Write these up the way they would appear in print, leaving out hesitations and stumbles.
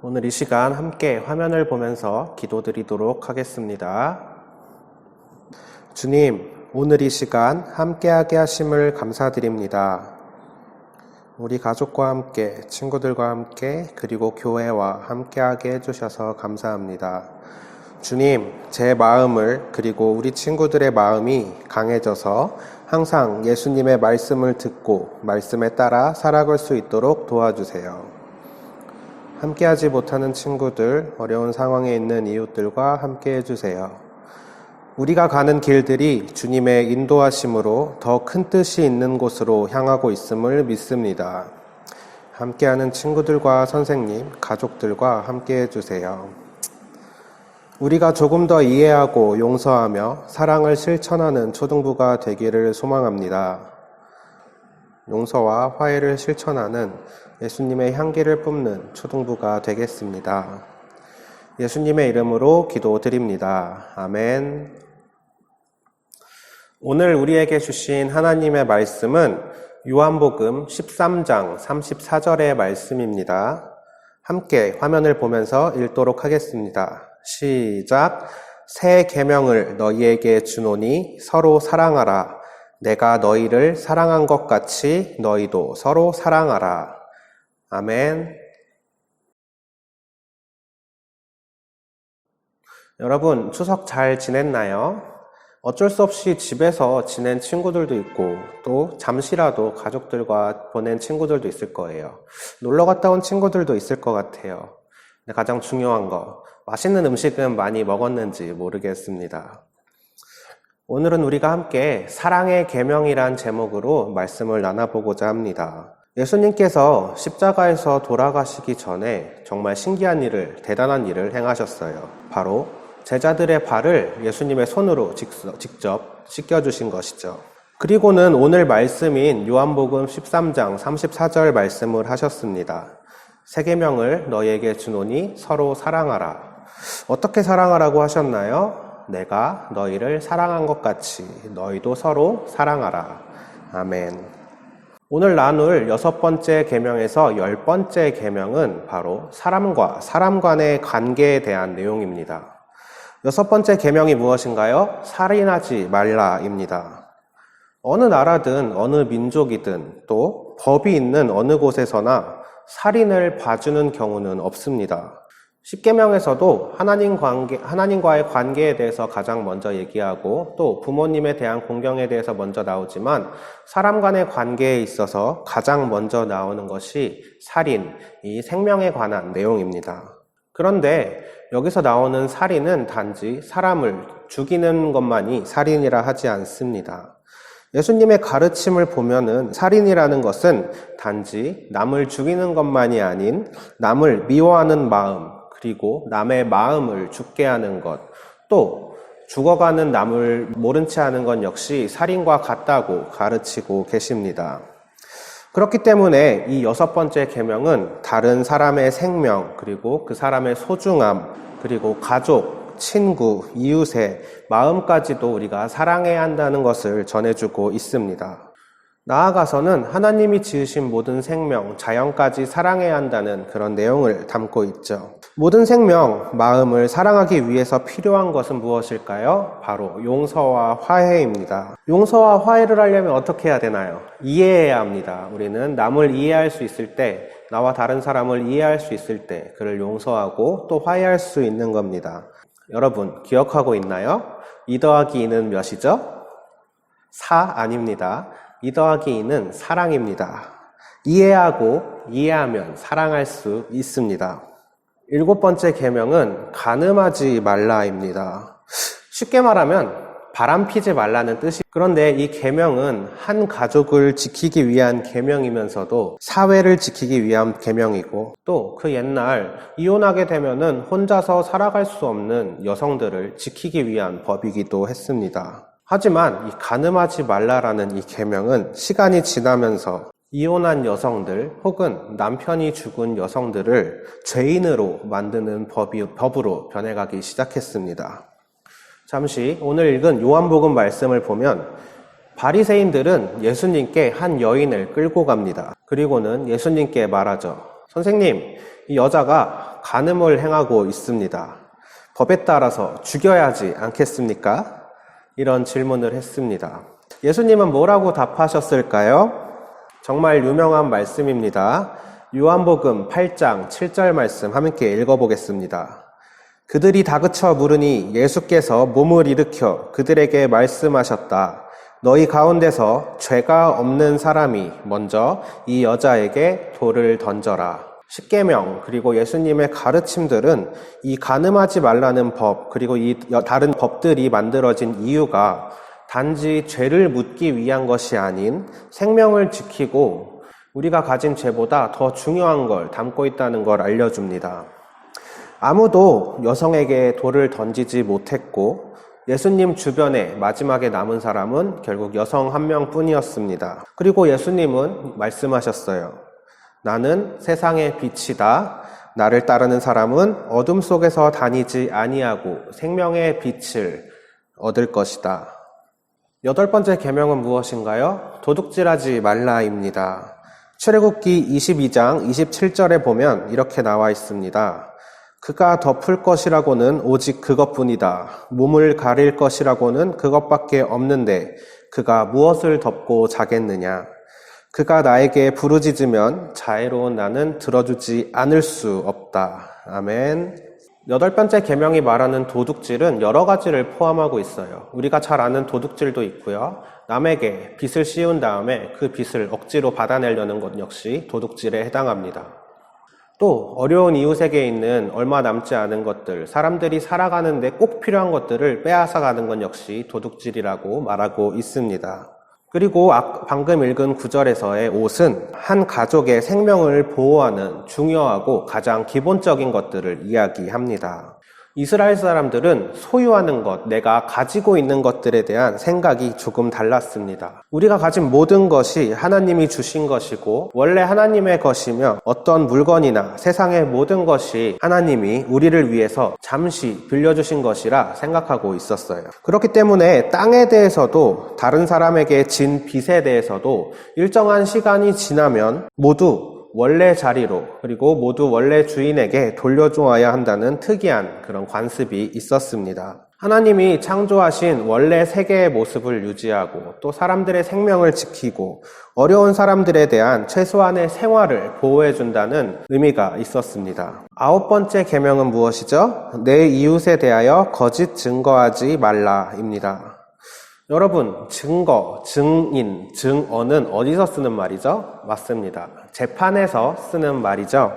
오늘 이 시간 함께 화면을 보면서 기도드리도록 하겠습니다. 주님, 오늘 이 시간 함께하게 하심을 감사드립니다. 우리 가족과 함께, 친구들과 함께, 그리고 교회와 함께하게 해주셔서 감사합니다. 주님, 제 마음을 그리고 우리 친구들의 마음이 강해져서 항상 예수님의 말씀을 듣고 말씀에 따라 살아갈 수 있도록 도와주세요. 함께하지 못하는 친구들, 어려운 상황에 있는 이웃들과 함께 해주세요. 우리가 가는 길들이 주님의 인도하심으로 더 큰 뜻이 있는 곳으로 향하고 있음을 믿습니다. 함께하는 친구들과 선생님, 가족들과 함께 해주세요. 우리가 조금 더 이해하고 용서하며 사랑을 실천하는 초등부가 되기를 소망합니다. 용서와 화해를 실천하는 예수님의 향기를 뿜는 초등부가 되겠습니다. 예수님의 이름으로 기도드립니다. 아멘. 오늘 우리에게 주신 하나님의 말씀은 요한복음 13장 34절의 말씀입니다. 함께 화면을 보면서 읽도록 하겠습니다. 시작. 새 계명을 너희에게 주노니 서로 사랑하라. 내가 너희를 사랑한 것 같이 너희도 서로 사랑하라. 아멘. 여러분, 추석 잘 지냈나요? 어쩔 수 없이 집에서 지낸 친구들도 있고 또 잠시라도 가족들과 보낸 친구들도 있을 거예요. 놀러 갔다 온 친구들도 있을 것 같아요. 근데 가장 중요한 거, 맛있는 음식은 많이 먹었는지 모르겠습니다. 오늘은 우리가 함께 사랑의 계명이란 제목으로 말씀을 나눠보고자 합니다. 예수님께서 십자가에서 돌아가시기 전에 정말 신기한 일을, 대단한 일을 행하셨어요. 바로 제자들의 발을 예수님의 손으로 직접 씻겨주신 것이죠. 그리고는 오늘 말씀인 요한복음 13장 34절 말씀을 하셨습니다. 새 계명을 너희에게 주노니 서로 사랑하라. 어떻게 사랑하라고 하셨나요? 내가 너희를 사랑한 것 같이 너희도 서로 사랑하라. 아멘. 오늘 나눌 6번째 계명에서 10번째 계명은 바로 사람과 사람 간의 관계에 대한 내용입니다. 6번째 계명이 무엇인가요? 살인하지 말라입니다. 어느 나라든 어느 민족이든 또 법이 있는 어느 곳에서나 살인을 봐주는 경우는 없습니다. 10계명에서도 하나님과의 관계에 대해서 가장 먼저 얘기하고 또 부모님에 대한 공경에 대해서 먼저 나오지만 사람 간의 관계에 있어서 가장 먼저 나오는 것이 살인, 이 생명에 관한 내용입니다. 그런데 여기서 나오는 살인은 단지 사람을 죽이는 것만이 살인이라 하지 않습니다. 예수님의 가르침을 보면은 살인이라는 것은 단지 남을 죽이는 것만이 아닌 남을 미워하는 마음, 그리고 남의 마음을 죽게 하는 것, 또 죽어가는 남을 모른 채 하는 것 역시 살인과 같다고 가르치고 계십니다. 그렇기 때문에 이 6번째 계명은 다른 사람의 생명, 그리고 그 사람의 소중함, 그리고 가족, 친구, 이웃의 마음까지도 우리가 사랑해야 한다는 것을 전해주고 있습니다. 나아가서는 하나님이 지으신 모든 생명, 자연까지 사랑해야 한다는 그런 내용을 담고 있죠. 모든 생명, 마음을 사랑하기 위해서 필요한 것은 무엇일까요? 바로 용서와 화해입니다. 용서와 화해를 하려면 어떻게 해야 되나요? 이해해야 합니다. 우리는 남을 이해할 수 있을 때, 나와 다른 사람을 이해할 수 있을 때 그를 용서하고 또 화해할 수 있는 겁니다. 여러분, 기억하고 있나요? 2 더하기 2는 몇이죠? 4 아닙니다. 2 더하기 2는 사랑입니다. 이해하고 이해하면 사랑할 수 있습니다. 7번째 계명은 간음하지 말라입니다. 쉽게 말하면 바람피지 말라는 뜻이. 그런데 이 계명은 한 가족을 지키기 위한 계명이면서도 사회를 지키기 위한 계명이고 또 그 옛날 이혼하게 되면은 혼자서 살아갈 수 없는 여성들을 지키기 위한 법이기도 했습니다. 하지만 이 간음하지 말라라는 이 계명은 시간이 지나면서 이혼한 여성들 혹은 남편이 죽은 여성들을 죄인으로 만드는 법으로 변해가기 시작했습니다. 잠시 오늘 읽은 요한복음 말씀을 보면 바리새인들은 예수님께 한 여인을 끌고 갑니다. 그리고는 예수님께 말하죠. 선생님, 이 여자가 간음을 행하고 있습니다. 법에 따라서 죽여야지 않겠습니까? 이런 질문을 했습니다. 예수님은 뭐라고 답하셨을까요? 정말 유명한 말씀입니다. 요한복음 8장 7절 말씀 함께 읽어보겠습니다. 그들이 다그쳐 물으니 예수께서 몸을 일으켜 그들에게 말씀하셨다. 너희 가운데서 죄가 없는 사람이 먼저 이 여자에게 돌을 던져라. 십계명 그리고 예수님의 가르침들은 이 간음하지 말라는 법 그리고 이 다른 법들이 만들어진 이유가 단지 죄를 묻기 위한 것이 아닌 생명을 지키고 우리가 가진 죄보다 더 중요한 걸 담고 있다는 걸 알려줍니다. 아무도 여성에게 돌을 던지지 못했고 예수님 주변에 마지막에 남은 사람은 결국 여성 한 명뿐이었습니다. 그리고 예수님은 말씀하셨어요. 나는 세상의 빛이다. 나를 따르는 사람은 어둠 속에서 다니지 아니하고 생명의 빛을 얻을 것이다. 8번째 계명은 무엇인가요? 도둑질하지 말라입니다. 출애굽기 22장 27절에 보면 이렇게 나와 있습니다. 그가 덮을 것이라고는 오직 그것뿐이다. 몸을 가릴 것이라고는 그것밖에 없는데 그가 무엇을 덮고 자겠느냐? 그가 나에게 부르짖으면 자애로운 나는 들어주지 않을 수 없다. 아멘. 8번째 계명이 말하는 도둑질은 여러 가지를 포함하고 있어요. 우리가 잘 아는 도둑질도 있고요. 남에게 빚을 씌운 다음에 그 빚을 억지로 받아내려는 것 역시 도둑질에 해당합니다. 또 어려운 이웃에게 있는 얼마 남지 않은 것들, 사람들이 살아가는데 꼭 필요한 것들을 빼앗아가는 것 역시 도둑질이라고 말하고 있습니다. 그리고 방금 읽은 구절에서의 옷은 한 가족의 생명을 보호하는 중요하고 가장 기본적인 것들을 이야기합니다. 이스라엘 사람들은 소유하는 것, 내가 가지고 있는 것들에 대한 생각이 조금 달랐습니다. 우리가 가진 모든 것이 하나님이 주신 것이고 원래 하나님의 것이며 어떤 물건이나 세상의 모든 것이 하나님이 우리를 위해서 잠시 빌려주신 것이라 생각하고 있었어요. 그렇기 때문에 땅에 대해서도 다른 사람에게 진 빚에 대해서도 일정한 시간이 지나면 모두 원래 자리로 그리고 모두 원래 주인에게 돌려주어야 한다는 특이한 그런 관습이 있었습니다. 하나님이 창조하신 원래 세계의 모습을 유지하고 또 사람들의 생명을 지키고 어려운 사람들에 대한 최소한의 생활을 보호해준다는 의미가 있었습니다. 9번째 계명은 무엇이죠? 내 이웃에 대하여 거짓 증거하지 말라입니다. 여러분, 증거, 증인, 증언은 어디서 쓰는 말이죠? 맞습니다. 재판에서 쓰는 말이죠.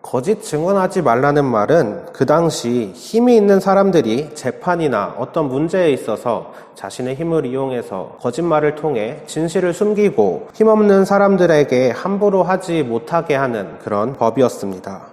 거짓 증언하지 말라는 말은 그 당시 힘이 있는 사람들이 재판이나 어떤 문제에 있어서 자신의 힘을 이용해서 거짓말을 통해 진실을 숨기고 힘없는 사람들에게 함부로 하지 못하게 하는 그런 법이었습니다.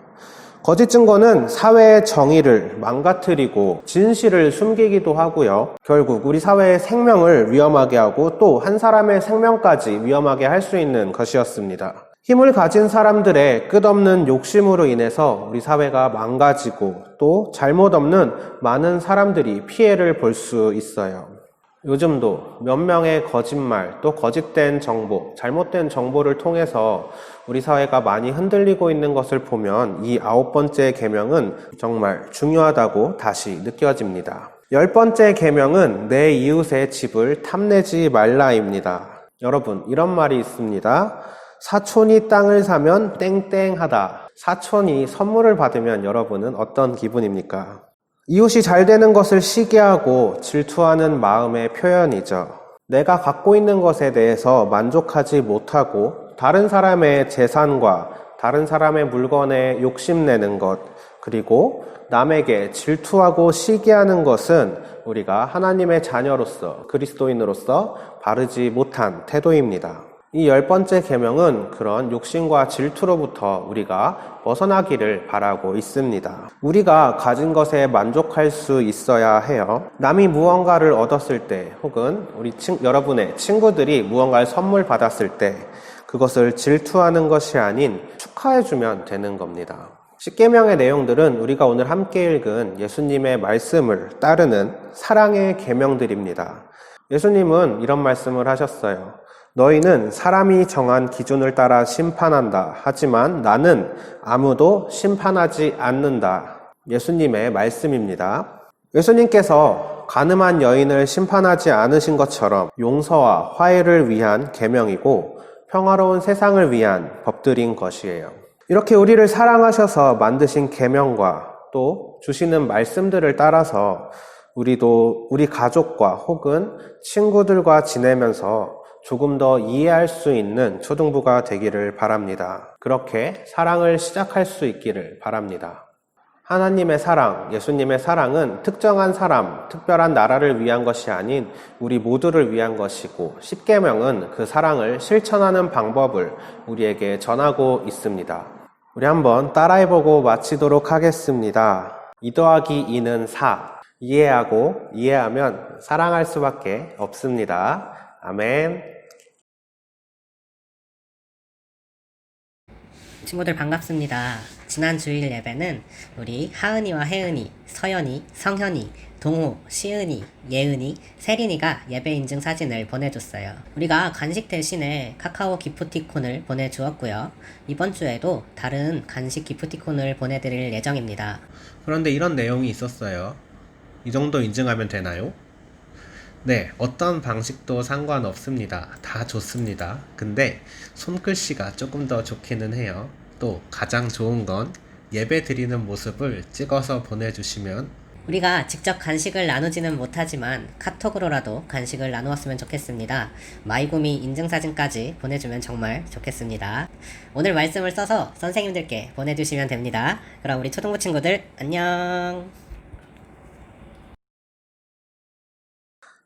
거짓 증거는 사회의 정의를 망가뜨리고 진실을 숨기기도 하고요. 결국 우리 사회의 생명을 위험하게 하고 또 한 사람의 생명까지 위험하게 할 수 있는 것이었습니다. 힘을 가진 사람들의 끝없는 욕심으로 인해서 우리 사회가 망가지고 또 잘못 없는 많은 사람들이 피해를 볼 수 있어요. 요즘도 몇 명의 거짓말, 또 거짓된 정보, 잘못된 정보를 통해서 우리 사회가 많이 흔들리고 있는 것을 보면 이 9번째 계명은 정말 중요하다고 다시 느껴집니다. 10번째 계명은 내 이웃의 집을 탐내지 말라입니다. 여러분, 이런 말이 있습니다. 사촌이 땅을 사면 땡땡하다. 사촌이 선물을 받으면 여러분은 어떤 기분입니까? 이웃이 잘 되는 것을 시기하고 질투하는 마음의 표현이죠. 내가 갖고 있는 것에 대해서 만족하지 못하고 다른 사람의 재산과 다른 사람의 물건에 욕심내는 것, 그리고 남에게 질투하고 시기하는 것은 우리가 하나님의 자녀로서 그리스도인으로서 바르지 못한 태도입니다. 이 10번째 계명은 그런 욕심과 질투로부터 우리가 벗어나기를 바라고 있습니다. 우리가 가진 것에 만족할 수 있어야 해요. 남이 무언가를 얻었을 때 혹은 여러분의 친구들이 무언가를 선물 받았을 때 그것을 질투하는 것이 아닌 축하해주면 되는 겁니다. 십계명의 내용들은 우리가 오늘 함께 읽은 예수님의 말씀을 따르는 사랑의 계명들입니다. 예수님은 이런 말씀을 하셨어요. 너희는 사람이 정한 기준을 따라 심판한다. 하지만 나는 아무도 심판하지 않는다. 예수님의 말씀입니다. 예수님께서 간음한 여인을 심판하지 않으신 것처럼 용서와 화해를 위한 계명이고 평화로운 세상을 위한 법들인 것이에요. 이렇게 우리를 사랑하셔서 만드신 계명과 또 주시는 말씀들을 따라서 우리도 우리 가족과 혹은 친구들과 지내면서 조금 더 이해할 수 있는 초등부가 되기를 바랍니다. 그렇게 사랑을 시작할 수 있기를 바랍니다. 하나님의 사랑, 예수님의 사랑은 특정한 사람, 특별한 나라를 위한 것이 아닌 우리 모두를 위한 것이고 십계명은 그 사랑을 실천하는 방법을 우리에게 전하고 있습니다. 우리 한번 따라해보고 마치도록 하겠습니다. 2 더하기 2는 4. 이해하고 이해하면 사랑할 수밖에 없습니다. 아멘. 친구들 반갑습니다. 지난 주일 예배는 우리 하은이와 혜은이, 서연이, 성현이, 동호, 시은이, 예은이, 세린이가 예배 인증 사진을 보내줬어요. 우리가 간식 대신에 카카오 기프티콘을 보내주었고요. 이번 주에도 다른 간식 기프티콘을 보내드릴 예정입니다. 그런데 이런 내용이 있었어요. 이 정도 인증하면 되나요? 네, 어떤 방식도 상관없습니다. 다 좋습니다. 근데 손글씨가 조금 더 좋기는 해요. 또 가장 좋은 건 예배 드리는 모습을 찍어서 보내주시면 우리가 직접 간식을 나누지는 못하지만 카톡으로라도 간식을 나누었으면 좋겠습니다. 마이구미 인증사진까지 보내주면 정말 좋겠습니다. 오늘 말씀을 써서 선생님들께 보내주시면 됩니다. 그럼 우리 초등부 친구들 안녕.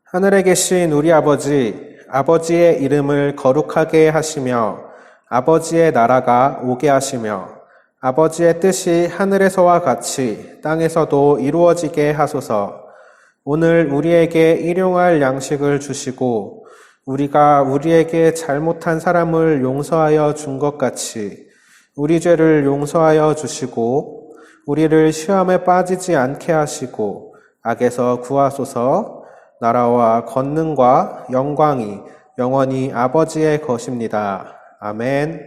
하늘에 계신 우리 아버지, 아버지의 이름을 거룩하게 하시며 아버지의 나라가 오게 하시며 아버지의 뜻이 하늘에서와 같이 땅에서도 이루어지게 하소서. 오늘 우리에게 일용할 양식을 주시고 우리가 우리에게 잘못한 사람을 용서하여 준 것 같이 우리 죄를 용서하여 주시고 우리를 시험에 빠지지 않게 하시고 악에서 구하소서. 나라와 권능과 영광이 영원히 아버지의 것입니다. 아멘.